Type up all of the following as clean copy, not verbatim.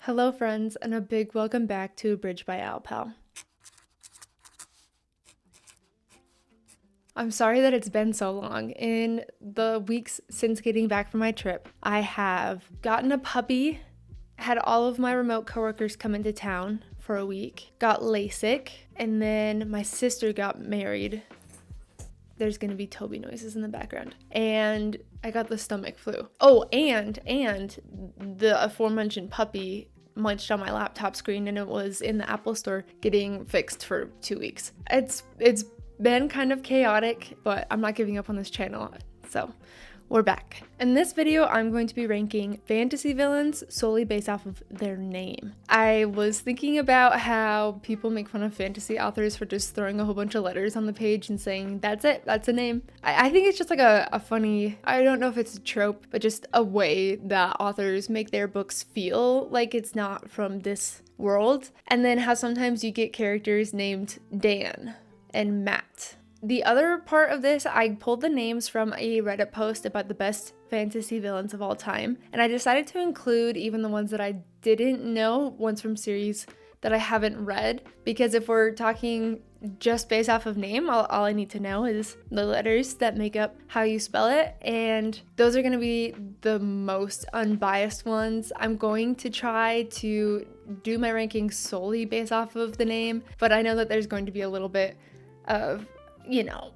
Hello friends, and a big welcome back to Bridge by Alpal. I'm sorry that it's been so long. In the weeks since getting back from my trip, I have gotten a puppy, had all of my remote coworkers come into town for a week, got LASIK, and then my sister got married. There's gonna be Toby noises in the background. And I got the stomach flu. Oh, and the aforementioned puppy munched on my laptop screen, and it was in the Apple store getting fixed for 2 weeks. It's been kind of chaotic, but I'm not giving up on this channel, so we're back. In this video, I'm going to be ranking fantasy villains solely based off of their name. I was thinking about how people make fun of fantasy authors for just throwing a whole bunch of letters on the page and saying, that's it, that's a name. I think it's just like a funny, I don't know if it's a trope, but just a way that authors make their books feel like it's not from this world. And then how sometimes you get characters named Dan and Matt. The other part of this, I pulled the names from a Reddit post about the best fantasy villains of all time, and I decided to include even the ones that I didn't know, ones from series that I haven't read, because if we're talking just based off of name, all I need to know is the letters that make up how you spell it, and those are going to be the most unbiased ones. I'm going to try to do my rankings solely based off of the name, but I know that there's going to be a little bit of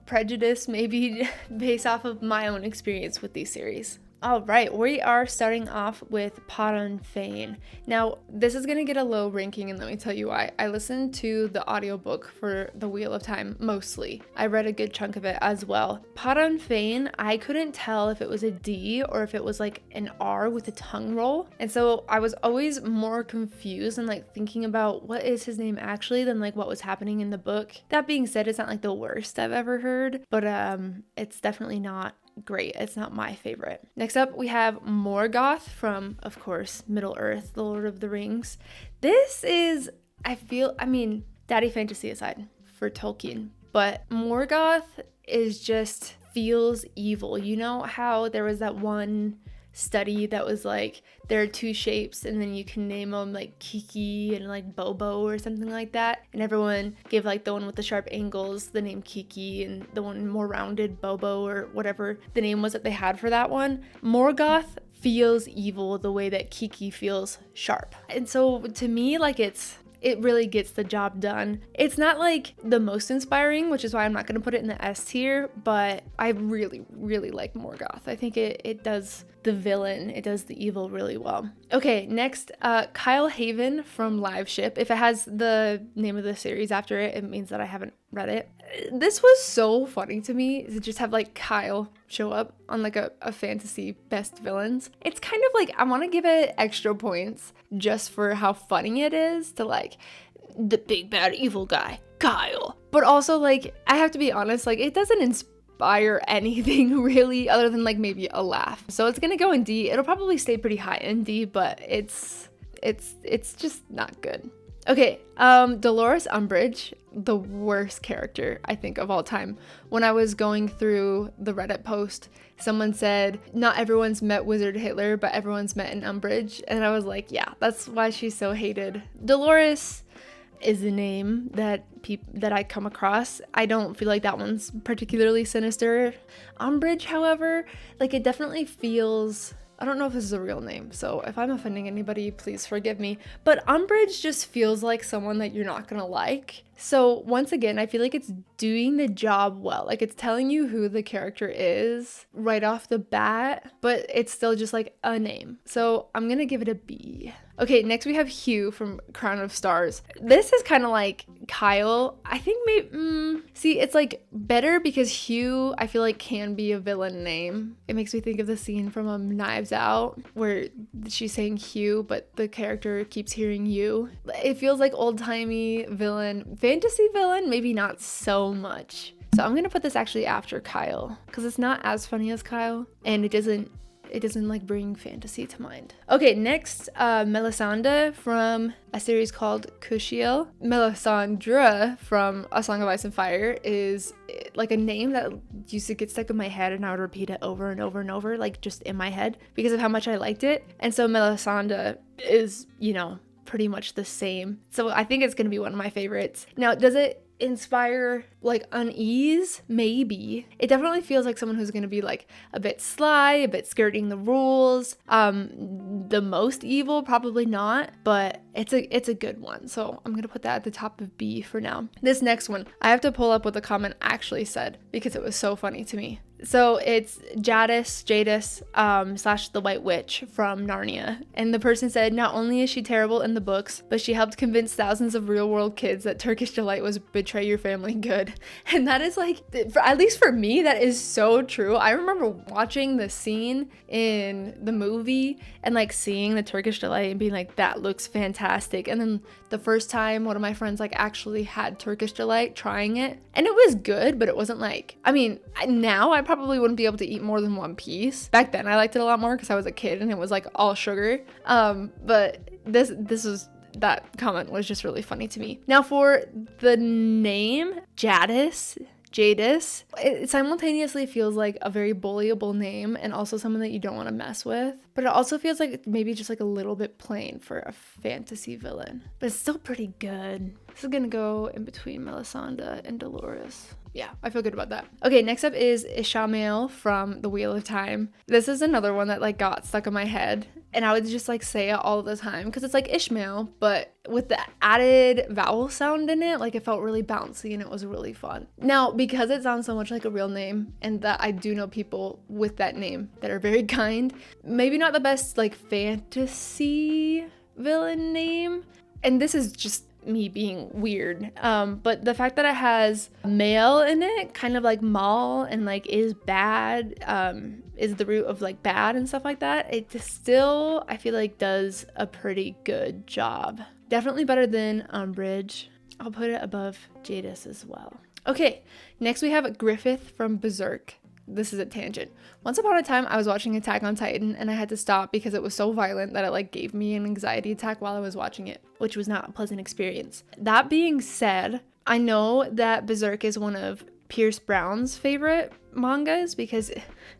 prejudice maybe based off of my own experience with these series. All right, we are starting off with Paran Fain. Now, this is going to get a low ranking, and let me tell you why. I listened to the audiobook for The Wheel of Time mostly. I read a good chunk of it as well. Paran Fain, I couldn't tell if it was a D or if it was like an R with a tongue roll. And so I was always more confused and like thinking about what is his name actually than like what was happening in the book. That being said, it's not like the worst I've ever heard, but it's definitely not great. It's not my favorite. Next up, we have Morgoth from, of course, Middle-earth, The Lord of the Rings. This is, daddy fantasy aside for Tolkien, but Morgoth is just feels evil. You know how there was that one study that was like there are two shapes and then you can name them like Kiki and like Bobo or something like that, and everyone gave like the one with the sharp angles the name Kiki and the one more rounded Bobo or whatever the name was that they had for that one. Morgoth feels evil the way that Kiki feels sharp, and so to me like it really gets the job done. It's not like the most inspiring, which is why I'm not going to put it in the S tier, but I really, really like Morgoth. I think it does the villain, it does the evil really well. Okay, next, Kyle Haven from Live Ship. If it has the name of the series after it, it means that I haven't read it. This was so funny to me to just have like Kyle show up on like a fantasy best villains. It's kind of like I want to give it extra points just for how funny it is to like the big bad evil guy Kyle, but also like I have to be honest, like it doesn't inspire anything really other than like maybe a laugh. So it's gonna go in D. It'll probably stay pretty high in D, but it's just not good. Okay, Dolores Umbridge, the worst character, I think, of all time. When I was going through the Reddit post, someone said, not everyone's met Wizard Hitler, but everyone's met an Umbridge. And I was like, yeah, that's why she's so hated. Dolores is a name that I come across. I don't feel like that one's particularly sinister. Umbridge, however, like it definitely feels... I don't know if this is a real name, so if I'm offending anybody, please forgive me. But Umbridge just feels like someone that you're not gonna like. So once again, I feel like it's doing the job well. Like it's telling you who the character is right off the bat, but it's still just like a name. So I'm gonna give it a B. Okay, next we have Hugh from Crown of Stars. This is kind of like Kyle. I think maybe, see, it's like better because Hugh, I feel like can be a villain name. It makes me think of the scene from Knives Out where she's saying Hugh, but the character keeps hearing you. It feels like old-timey villain. Fantasy villain, maybe not so much. So I'm gonna put this actually after Kyle because it's not as funny as Kyle and it doesn't like bring fantasy to mind. Okay, next, Melisandre from a series called Kushiel. Melisandre from A Song of Ice and Fire is like a name that used to get stuck in my head, and I would repeat it over and over and over, like just in my head because of how much I liked it. And so Melisandre is, pretty much the same. So I think it's going to be one of my favorites. Now, does it inspire like unease? Maybe. It definitely feels like someone who's going to be like a bit sly, a bit skirting the rules. The most evil, probably not, but it's a good one. So I'm going to put that at the top of B for now. This next one, I have to pull up what the comment actually said because it was so funny to me. So it's Jadis / the White Witch from Narnia. And the person said, not only is she terrible in the books, but she helped convince thousands of real world kids that Turkish delight was betray your family good. And that is like, at least for me, that is so true. I remember watching the scene in the movie and like seeing the Turkish delight and being like, that looks fantastic. And then the first time one of my friends like actually had Turkish delight, trying it, and it was good, but it wasn't like, now I probably wouldn't be able to eat more than one piece. Back then I liked it a lot more because I was a kid and it was like all sugar. But that comment was just really funny to me. Now for the name Jadis, it simultaneously feels like a very bullyable name and also someone that you don't want to mess with. But it also feels like maybe just like a little bit plain for a fantasy villain. But it's still pretty good. This is gonna go in between Melisandre and Dolores. Yeah, I feel good about that. Okay, next up is Ishamael from The Wheel of Time. This is another one that like got stuck in my head. And I would just like say it all the time because it's like Ishmael, but with the added vowel sound in it, like it felt really bouncy and it was really fun. Now, because it sounds so much like a real name and that I do know people with that name that are very kind, maybe not the best like fantasy villain name. And this is just me being weird, but the fact that it has male in it, kind of like mal, and like is bad, is the root of like bad and stuff like that, it still I feel like does a pretty good job. Definitely better than Umbridge. I'll put it above Jadis as well. Okay, next we have Griffith from Berserk. This is a tangent. Once upon a time, I was watching Attack on Titan and I had to stop because it was so violent that it like gave me an anxiety attack while I was watching it, which was not a pleasant experience. That being said, I know that Berserk is one of Pierce Brown's favorite mangas because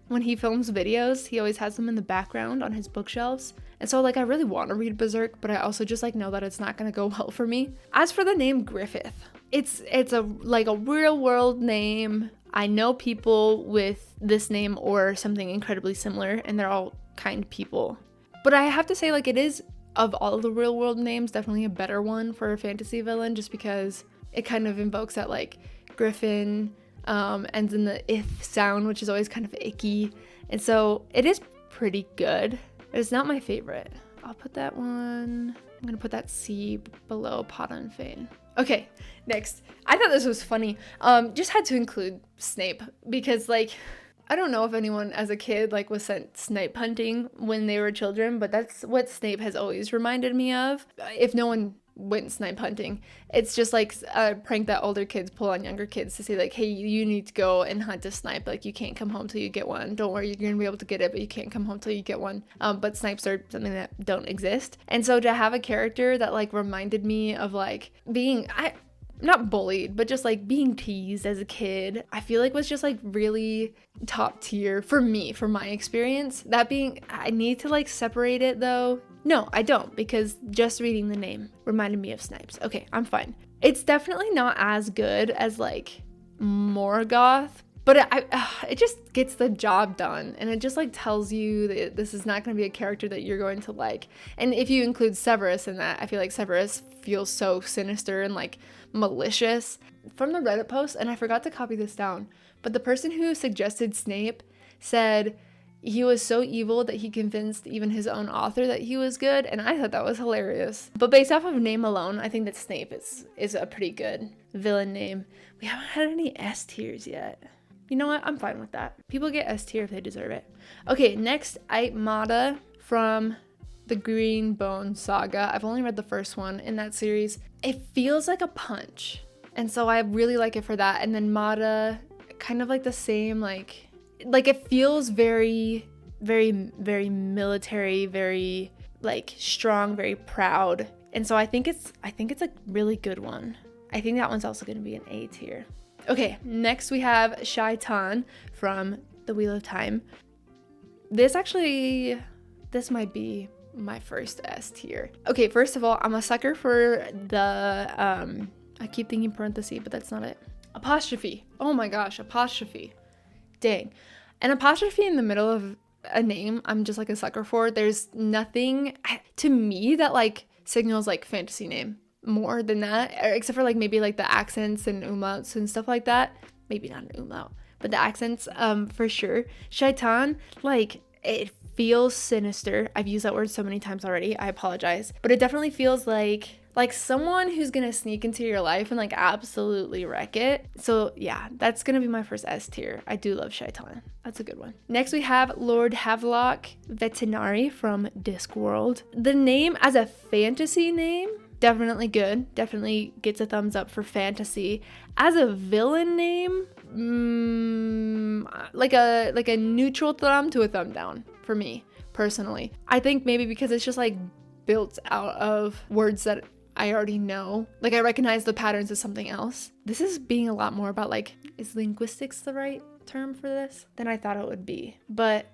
when he films videos, he always has them in the background on his bookshelves. And so like I really want to read Berserk, but I also just like know that it's not going to go well for me. As for the name Griffith, it's a like a real world name. I know people with this name or something incredibly similar, and they're all kind people. But I have to say, like, it is, of all the real world names, definitely a better one for a fantasy villain, just because it kind of invokes that, like, Griffin ends in the ith sound, which is always kind of icky. And so it is pretty good. It's not my favorite. I'll put that one, I'm gonna put that C below Potta and Fane. Okay, next. I thought this was funny. Just had to include Snape because like, I don't know if anyone as a kid like was sent snipe hunting when they were children, but that's what Snape has always reminded me of. If no one went snipe hunting, it's just like a prank that older kids pull on younger kids to say like, hey, you need to go and hunt a snipe. Like you can't come home till you get one. Don't worry, you're gonna be able to get it, but you can't come home till you get one. But snipes are something that don't exist. And so to have a character that like reminded me of like being, not bullied, but just like being teased as a kid, I feel like was just like really top tier for me, for my experience. That being, I need to like separate it though. No, I don't, because just reading the name reminded me of Snipes. Okay, I'm fine. It's definitely not as good as like Morgoth, but it just gets the job done, and it just like tells you that this is not going to be a character that you're going to like. And if you include Severus in that, I feel like Severus feels so sinister and like malicious. From the Reddit post, and I forgot to copy this down, but the person who suggested Snape said he was so evil that he convinced even his own author that he was good, and I thought that was hilarious. But based off of name alone, I think that Snape is a pretty good villain name. We haven't had any S tiers yet. You know what? I'm fine with that. People get S tier if they deserve it. Okay, next, Aitmata from the Green Bone Saga. I've only read the first one in that series. It feels like a punch, and so I really like it for that. And then Mata, kind of like the same, like it feels very, very, very military, very like strong, very proud. And so I think it's a really good one. I think that one's also going to be an A tier. Okay, next we have Shaitan from The Wheel of Time. This might be my first S tier. Okay, first of all, I'm a sucker for the, I keep thinking parenthesis, but that's not it. Apostrophe. Oh my gosh, apostrophe. Dang. An apostrophe in the middle of a name, I'm just like a sucker for. There's nothing to me that like signals like fantasy name more than that, except for like maybe like the accents and umlauts and stuff like that. Maybe not an umlaut, but the accents, for sure. Shaitan, like, it feels sinister. I've used that word so many times already. I apologize. But it definitely feels like someone who's gonna sneak into your life and like absolutely wreck it. So yeah, that's gonna be my first S tier. I do love Shaitan. That's a good one. Next we have Lord Havelock Vetinari from Discworld. The name as a fantasy name, definitely good. Definitely gets a thumbs up for fantasy. As a villain name, like a neutral thumb to a thumb down for me personally. I think maybe because it's just like built out of words that I already know. Like I recognize the patterns of something else. This is being a lot more about like, is linguistics the right term for this than I thought it would be? But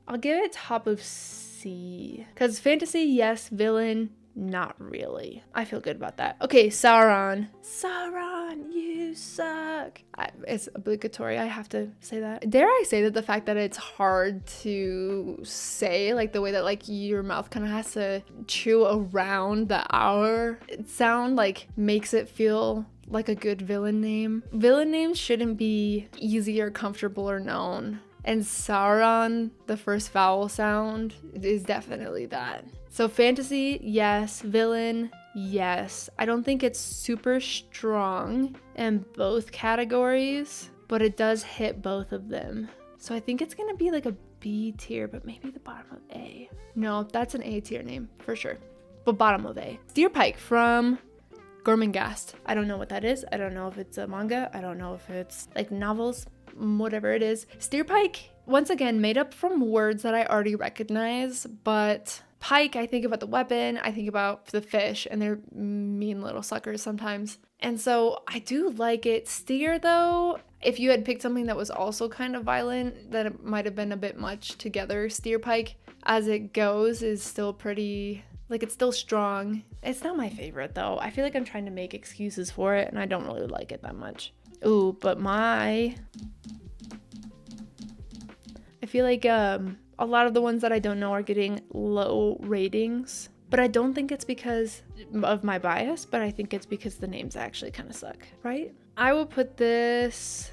I'll give it top of C. Because fantasy, yes. Villain, not really. I feel good about that. Okay, Sauron. Sauron, you suck. It's obligatory. I have to say that. Dare I say that the fact that it's hard to say, like the way that like your mouth kind of has to chew around the hour sound, like makes it feel like a good villain name. Villain names shouldn't be easy or comfortable or known. And Sauron, the first vowel sound, is definitely that. So fantasy, yes. Villain, yes. I don't think it's super strong in both categories, but it does hit both of them. So I think it's gonna be like a B tier, but maybe the bottom of A. No, that's an A tier name for sure, but bottom of A. Steerpike from Gormenghast. I don't know what that is. I don't know if it's a manga. I don't know if it's like novels, whatever it is. Steerpike, once again, made up from words that I already recognize, but pike, I think about the weapon, I think about the fish, and they're mean little suckers sometimes. And so I do like it. Steer, though, if you had picked something that was also kind of violent, then it might have been a bit much together. Steerpike, as it goes, is still pretty, like, it's still strong. It's not my favorite, though. I feel like I'm trying to make excuses for it, and I don't really like it that much. Ooh, but I feel like a lot of the ones that I don't know are getting low ratings, but I don't think it's because of my bias, but I think it's because the names actually kind of suck, right? I will put this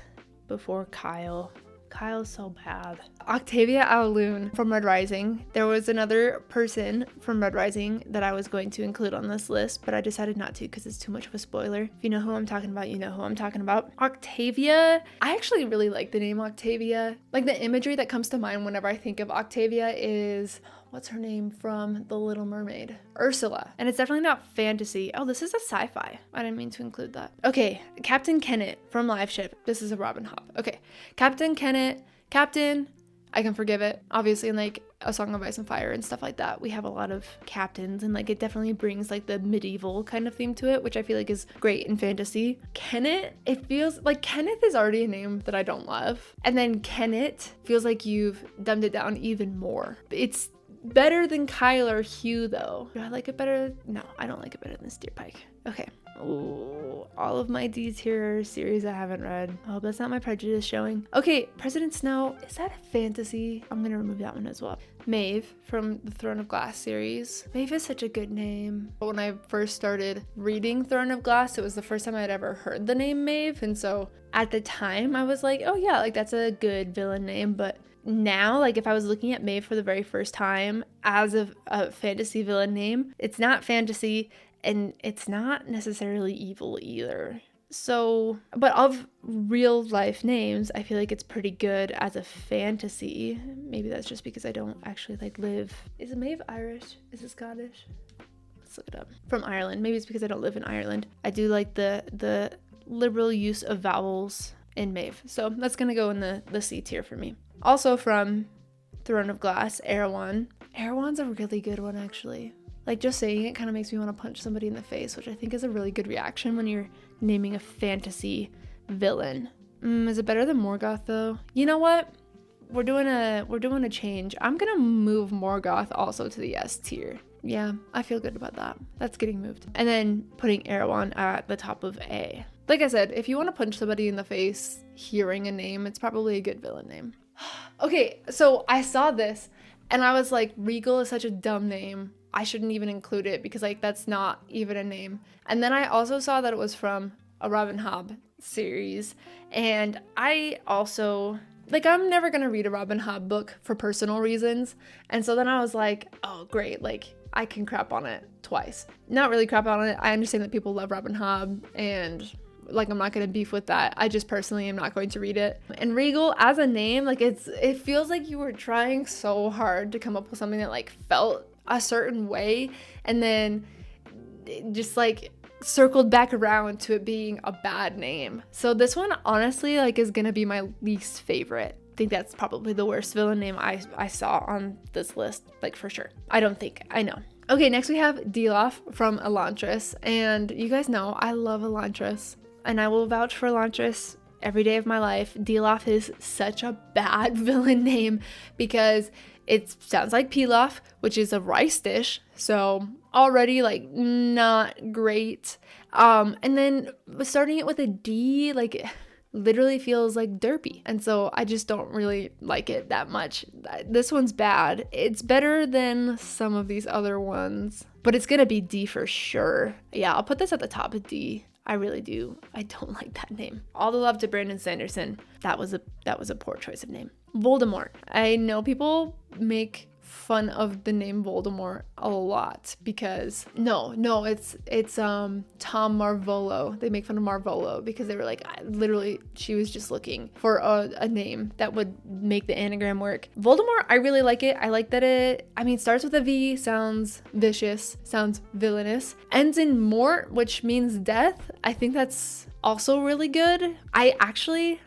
before Kyle. Kyle's so bad. Octavia Alloon from Red Rising. There was another person from Red Rising that I was going to include on this list, but I decided not to because it's too much of a spoiler. If you know who I'm talking about, you know who I'm talking about. Octavia, I actually really like the name Octavia. Like the imagery that comes to mind whenever I think of Octavia is, what's her name from The Little Mermaid? Ursula. And it's definitely not fantasy. Oh, this is a sci-fi. I didn't mean to include that. Okay, Captain Kennett from Live Ship. This is a Robin Hobb. Okay, Captain Kennett. Captain, I can forgive it. Obviously, in like A Song of Ice and Fire and stuff like that, we have a lot of captains, and like it definitely brings like the medieval kind of theme to it, which I feel like is great in fantasy. Kenneth, it feels like Kenneth is already a name that I don't love. And then Kennett feels like you've dumbed it down even more. It's better than Kyle or Hugh, though. Do I like it better? No, I don't like it better than Steerpike. Okay. Ooh, all of my D tier series I haven't read. Oh, that's not my prejudice showing. Okay, President Snow, is that a fantasy? I'm gonna remove that one as well. Maeve from the Throne of Glass series. Maeve is such a good name. When I first started reading Throne of Glass, it was the first time I'd ever heard the name Maeve, and so at the time I was like, oh yeah, like that's a good villain name, but now, like if I was looking at Maeve for the very first time as a fantasy villain name, it's not fantasy and it's not necessarily evil either. So, but of real life names, I feel like it's pretty good as a fantasy. Maybe that's just because I don't actually like live. Is Maeve Irish? Is it Scottish? Let's look it up. From Ireland. Maybe it's because I don't live in Ireland. I do like the liberal use of vowels in Maeve. So that's gonna go in the C tier for me. Also from Throne of Glass, Erewhon. Erewhon's a really good one, actually. Like, just saying it kind of makes me want to punch somebody in the face, which I think is a really good reaction when you're naming a fantasy villain. Is it better than Morgoth, though? You know what? we're doing a change. I'm gonna move Morgoth also to the S tier. Yeah, I feel good about that. That's getting moved. And then putting Erewhon at the top of A. Like I said, if you want to punch somebody in the face hearing a name, it's probably a good villain name. Okay, so I saw this and I was like, Regal is such a dumb name. I shouldn't even include it because like that's not even a name. And then I also saw that it was from a Robin Hobb series. And I also, like, I'm never gonna read a Robin Hobb book for personal reasons. And so then I was like, oh great, like I can crap on it twice. Not really crap on it. I understand that people love Robin Hobb and like I'm not gonna beef with that. I just personally am not going to read it. And Regal as a name, like it feels like you were trying so hard to come up with something that like felt a certain way and then just like circled back around to it being a bad name. So this one honestly like is gonna be my least favorite. I think that's probably the worst villain name I saw on this list, like for sure. I know. Okay, next we have Dilaf from Elantris, and you guys know I love Elantris, and I will vouch for Elantris every day of my life. Dilaf is such a bad villain name because it sounds like pilaf, which is a rice dish, so already like not great. And then starting it with a D, like literally feels like derpy, and so I just don't really like it that much. This one's bad. It's better than some of these other ones, but it's gonna be D for sure. Yeah, I'll put this at the top of D. I really do. I don't like that name. All the love to Brandon Sanderson. That was a poor choice of name. Voldemort. I know people make fun of the name Voldemort a lot because it's Tom Marvolo. They make fun of Marvolo because they were like, literally she was just looking for a name that would make the anagram work. Voldemort, I really like it. I like that it starts with a V, sounds vicious, sounds villainous, ends in mort, which means death. I think that's also really good.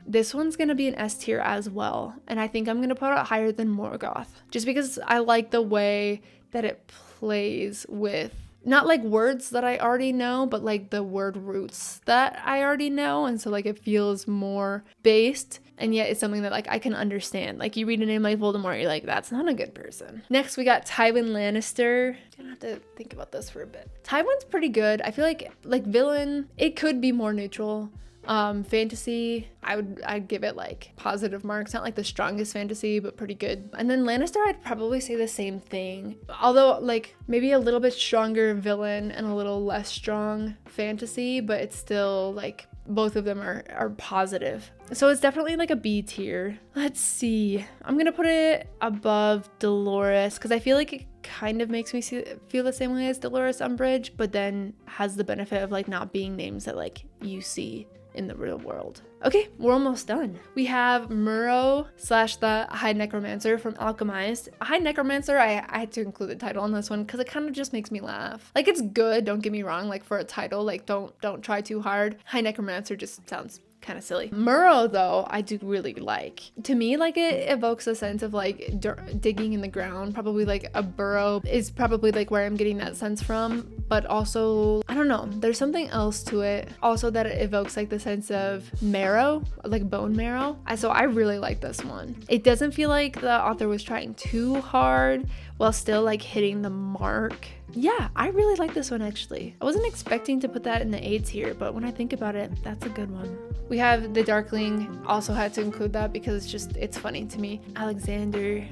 This one's gonna be an S tier as well, and I think I'm gonna put it higher than Morgoth just because I like the way that it plays with not like words that I already know, but like the word roots that I already know, and so like it feels more based, and yet it's something that like I can understand. Like you read a name like Voldemort, you're like, that's not a good person. Next we got Tywin Lannister. I'm gonna have to think about this for a bit. Tywin's pretty good. I feel like villain, it could be more neutral. Fantasy, I'd give it like positive marks. Not like the strongest fantasy, but pretty good. And then Lannister, I'd probably say the same thing. Although like maybe a little bit stronger villain and a little less strong fantasy, but it's still like both of them are positive. So it's definitely like a B tier. Let's see. I'm gonna put it above Dolores because I feel like it kind of makes me feel the same way as Dolores Umbridge, but then has the benefit of like not being names that like you see in the real world. Okay, we're almost done. We have Murrow / the High Necromancer from Alchemized. High Necromancer, I had to include the title on this one because it kind of just makes me laugh. Like it's good, don't get me wrong, like for a title, like don't try too hard. High Necromancer just sounds kind of silly. Murrow though, I do really like. To me, like it evokes a sense of like digging in the ground. Probably like a burrow is probably like where I'm getting that sense from, but also I don't know, there's something else to it also that it evokes like the sense of marrow, like bone marrow. So I really like this one. It doesn't feel like the author was trying too hard while still like hitting the mark. Yeah, I really like this one actually. I wasn't expecting to put that in the A tier, but when I think about it, that's a good one. We have the Darkling, also had to include that because it's funny to me. Alexander.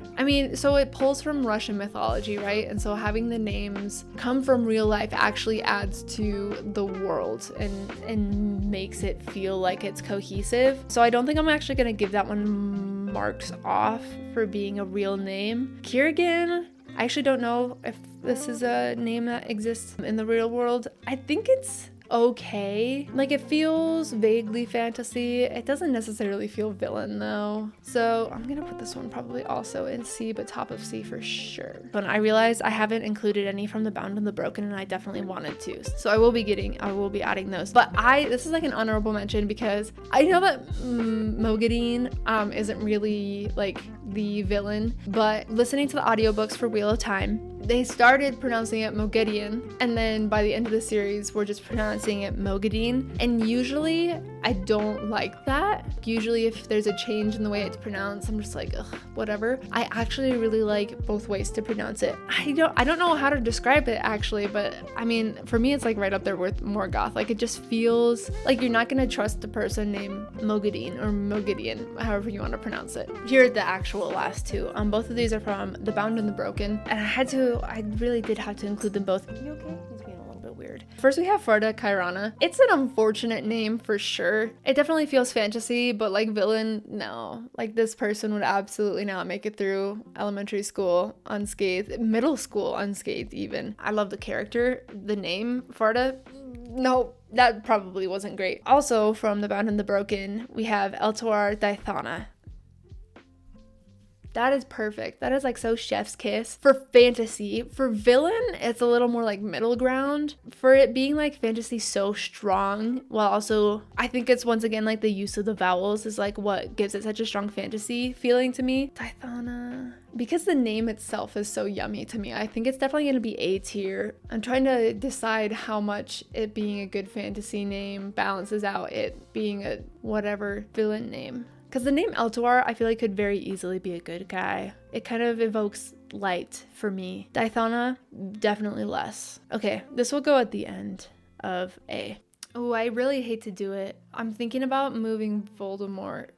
So it pulls from Russian mythology, right? And so having the names come from real life actually adds to the world and makes it feel like it's cohesive. So I don't think I'm actually gonna give that one marks off for being a real name. Kiergan, I actually don't know if this is a name that exists in the real world. I think it's okay. Like it feels vaguely fantasy. It doesn't necessarily feel villain though. So I'm gonna put this one probably also in C, but top of C for sure. But I realized I haven't included any from the Bound and the Broken, and I definitely wanted to. So I will be adding those. But this is like an honorable mention because I know that Mogadine isn't really like the villain, but listening to the audiobooks for Wheel of Time, They started pronouncing it Moghedien, and then by the end of the series, we're just pronouncing it Moghedien. And usually, I don't like that. Usually, if there's a change in the way it's pronounced, I'm just like, ugh, whatever. I actually really like both ways to pronounce it. I don't know how to describe it actually, but I mean, for me, it's like right up there with Morgoth. Like, it just feels like you're not gonna trust the person named Moghedien or Moghedien, however you want to pronounce it. Here are the actual last two. Both of these are from The Bound and the Broken, and I really did have to include them both. You okay? He's being a little bit weird. First, we have Farda Kairana. It's an unfortunate name for sure. It definitely feels fantasy, but like villain, no. Like, this person would absolutely not make it through elementary school unscathed, middle school unscathed even. I love the character. The name, Farda, no, that probably wasn't great. Also, from The Bound and the Broken, we have Eltuar Daithana. That is perfect. That is like so chef's kiss for fantasy. For villain, it's a little more like middle ground. For it being like fantasy so strong, while also, I think it's once again like the use of the vowels is like what gives it such a strong fantasy feeling to me. Daithana. Because the name itself is so yummy to me, I think it's definitely going to be A tier. I'm trying to decide how much it being a good fantasy name balances out it being a whatever villain name. Because the name Eltuar, I feel like could very easily be a good guy. It kind of evokes light for me. Daithana, definitely less. Okay, this will go at the end of A. Oh, I really hate to do it. I'm thinking about moving Voldemort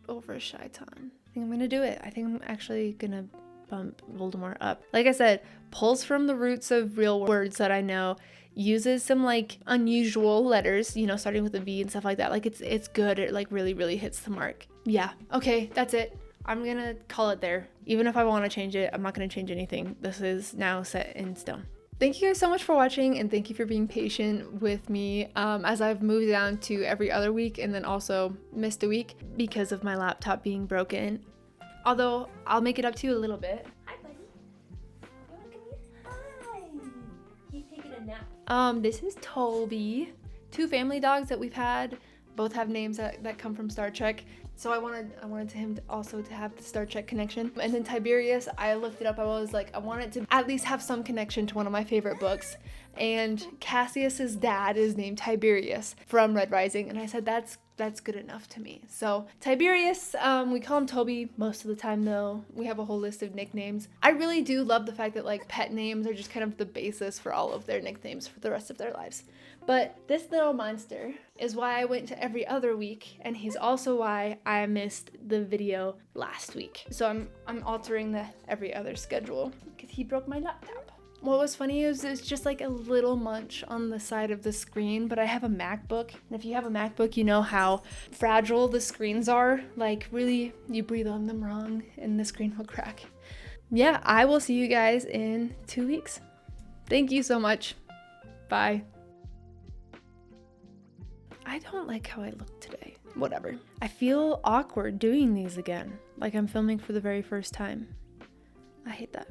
over Shaitan. I think I'm gonna do it. I think I'm actually gonna bump Voldemort up. Like I said, pulls from the roots of real words that I know, uses some like unusual letters, you know, starting with a V and stuff like that. Like it's good. It like really hits the mark. Yeah. Okay, that's it. I'm gonna call it there. Even if I want to change it, I'm not gonna change anything. This is now set in stone. Thank you guys so much for watching, and thank you for being patient with me as I've moved down to every other week and then also missed a week because of my laptop being broken. Although I'll make it up to you a little bit. Hi, buddy. You wanna come here? Hi. He's taking a nap. This is Toby. Two family dogs that we've had. Both have names that come from Star Trek. So I wanted him also to have the Star Trek connection. And then Tiberius, I looked it up. I was like, I wanted to at least have some connection to one of my favorite books. And Cassius's dad is named Tiberius from Red Rising. And I said, that's good enough to me. So Tiberius, we call him Toby most of the time though. We have a whole list of nicknames. I really do love the fact that like pet names are just kind of the basis for all of their nicknames for the rest of their lives. But this little monster is why I went to every other week, and he's also why I missed the video last week. So I'm altering the every other schedule because he broke my laptop. What was funny is it's just like a little munch on the side of the screen, but I have a MacBook, and if you have a MacBook, you know how fragile the screens are. Like really, you breathe on them wrong and the screen will crack. Yeah, I will see you guys in 2 weeks. Thank you so much. Bye. I don't like how I look today. Whatever. I feel awkward doing these again, like I'm filming for the very first time. I hate that.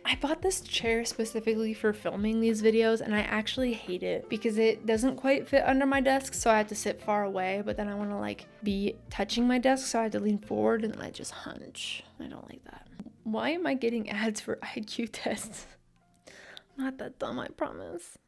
I bought this chair specifically for filming these videos, and I actually hate it because it doesn't quite fit under my desk, so I have to sit far away, but then I want to like be touching my desk, so I have to lean forward and then I just hunch. I don't like that. Why am I getting ads for IQ tests? I'm not that dumb, I promise.